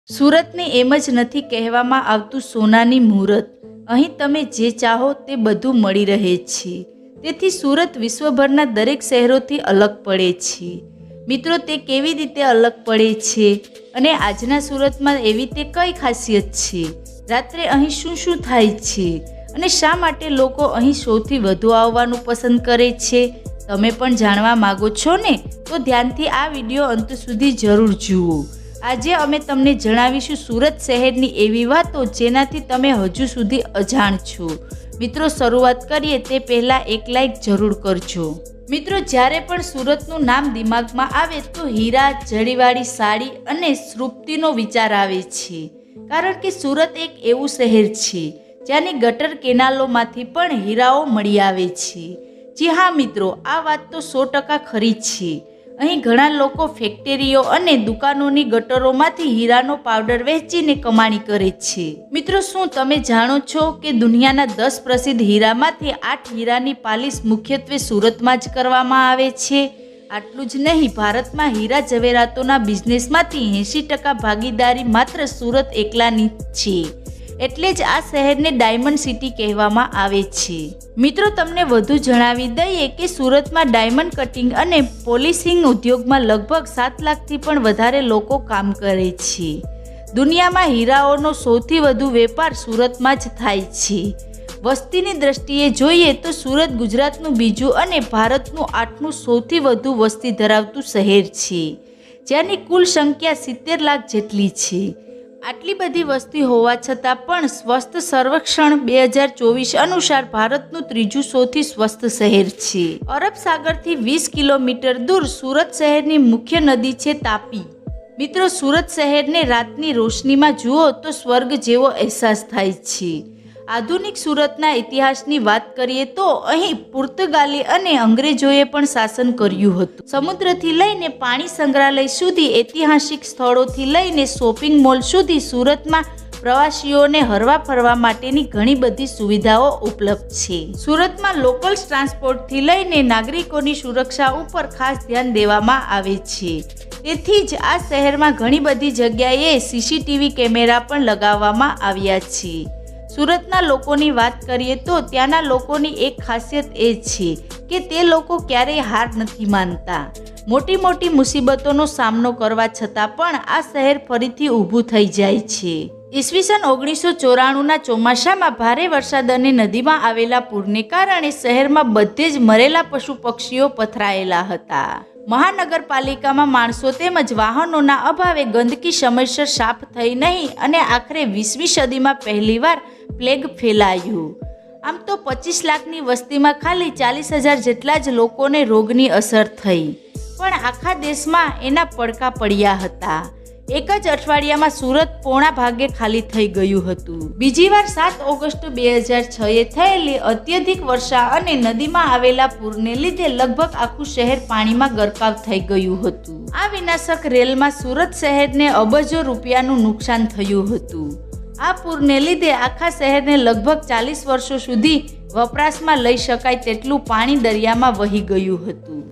સુરતને એમ જ નથી કહેવામાં આવતું સોનાની મુહૂર્ત. અહીં તમે જે ચાહો તે બધું મળી રહે છે. તેથી સુરત વિશ્વભરના દરેક શહેરોથી અલગ પડે છે. મિત્રો, તે કેવી રીતે અલગ પડે છે અને આજના સુરતમાં એવી તે કઈ ખાસિયત છે? રાત્રે અહીં શું શું થાય છે અને શા માટે લોકો અહીં સૌથી વધુ આવવાનું પસંદ કરે છે? તમે પણ જાણવા માગો છો ને? તો ધ્યાનથી આ વિડીયો અંત સુધી જરૂર જુઓ. આજે અમે તમને જણાવીશું સુરત શહેરની એવી વાતો જેનાથી તમે હજુ સુધી અજાણ છો. મિત્રો, શરૂઆત કરીએ તે પહેલાં એક લાઈક જરૂર કરજો. મિત્રો, જ્યારે પણ સુરતનું નામ દિમાગમાં આવે તો હીરા, જડીવાળી સાડી અને સૃપ્તિનો વિચાર આવે છે. કારણ કે સુરત એક એવું શહેર છે જ્યાંની ગટર કેનાલોમાંથી પણ હીરાઓ મળી આવે છે. જી હા મિત્રો, આ વાત તો 100% ખરી છે. અહીં ઘણા લોકો ફેક્ટરીઓ અને દુકાનોની ગટરોમાંથી હીરાનો પાવડર વહેંચીને કમાણી કરે છે. મિત્રો, શું તમે જાણો છો કે દુનિયાના 10 પ્રસિદ્ધ હીરામાંથી 8 હીરાની પાલિશ મુખ્યત્વે સુરતમાં જ કરવામાં આવે છે. આટલું જ નહીં, ભારતમાં હીરા જવેરાતોના બિઝનેસમાંથી 80% ભાગીદારી માત્ર સુરત એકલાની છે. એટલે જ આ શહેરને ડાયમંડ સિટી કહેવામાં આવે છે. મિત્રો, તમને વધુ જણાવી દઈએ કે સુરતમાં ડાયમંડ કટિંગ અને પોલિશિંગ ઉદ્યોગમાં લગભગ 7 લાખથી પણ વધારે લોકો કામ કરે છે. દુનિયામાં હીરાઓનો સૌથી વધુ વેપાર સુરતમાં જ થાય છે. વસ્તીની દ્રષ્ટિએ જોઈએ તો સુરત ગુજરાતનું બીજું અને ભારતનું 8મું સૌથી વધુ વસ્તી ધરાવતું શહેર છે, જેની કુલ સંખ્યા 70 લાખ જેટલી છે. આટલી બધી વસ્તી હોવા છતાં પણ સ્વસ્થ સર્વેક્ષણ 2024 અનુસાર ભારતનું 3જું સૌથી સ્વસ્થ શહેર છે. અરબ સાગરથી 20 કિલોમીટર દૂર સુરત શહેરની મુખ્ય નદી છે તાપી. મિત્રો, સુરત શહેરને રાતની રોશનીમાં જુઓ તો સ્વર્ગ જેવો અહેસાસ થાય છે. આધુનિક સુરતના ઇતિહાસની વાત કરીએ તો અહીં પુર્તગાલી અને અંગ્રેજોએ પણ શાસન કર્યું હતું. સમુદ્રથી લઈને પાણી સંગ્રહાલય સુધી, ઐતિહાસિક સ્થળોથી લઈને શોપિંગ મોલ સુધી સુરતમાં પ્રવાસીઓને હરવા ફરવા માટેની ઘણી બધી સુવિધાઓ ઉપલબ્ધ છે. સુરતમાં લોકલ ટ્રાન્સપોર્ટથી લઈને નાગરિકોની સુરક્ષા ઉપર ખાસ ધ્યાન દેવામાં આવે છે. તેથી જ આ શહેરમાં ઘણી બધી જગ્યાએ CCTV કેમેરા પણ લગાવવામાં આવ્યા છે. સુરતના લોકોની વાત કરીએ તો ત્યાંના લોકોની એક ખાસિયત એ છે કે તે લોકો ક્યારેય હાર નથી માનતા. મોટી મોટી મુસીબતોનો સામનો કરવા છતાં પણ આ શહેર ફરીથી ઊભું થઈ જાય છે. ઈસવીસન 1994ના ચોમાસામાં ભારે વરસાદ અને નદીમાં આવેલા પૂરને કારણે શહેરમાં બધે જ મરેલા પશુ પક્ષીઓ પથરાયેલા હતા. મહાનગરપાલિકામાં માણસો તેમજ વાહનોના અભાવે ગંદકી સમયસર સાફ થઈ નહીં અને આખરે 20મી સદીમાં પહેલીવાર પ્લેગ ફેલાયું. આમ તો 25 લાખની વસ્તીમાં ખાલી 40,000 જેટલા જ લોકોને રોગની અસર થઈ, પણ આખા દેશમાં એના પડકા પડ્યા હતા. એક જ અઠવાડિયામાં સુરત પોણા ભાગે ખાલી થઈ ગયું હતું. બીજી વાર 7 ઓગસ્ટ 2006એ થયેલી અત્યધિક વર્ષા અને નદીમાં આવેલા પૂરને લીધે લગભગ આખું શહેર પાણીમાં ગરકાવ થઈ ગયું હતું. આ વિનાશક રેલમાં સુરત શહેરને અબજો રૂપિયાનું નુકસાન થયું હતું. આ પૂરને લીધે આખા શહેરને લગભગ 40 વર્ષો સુધી વપરાશમાં લઈ શકાય તેટલું પાણી દરિયામાં વહી ગયું હતું.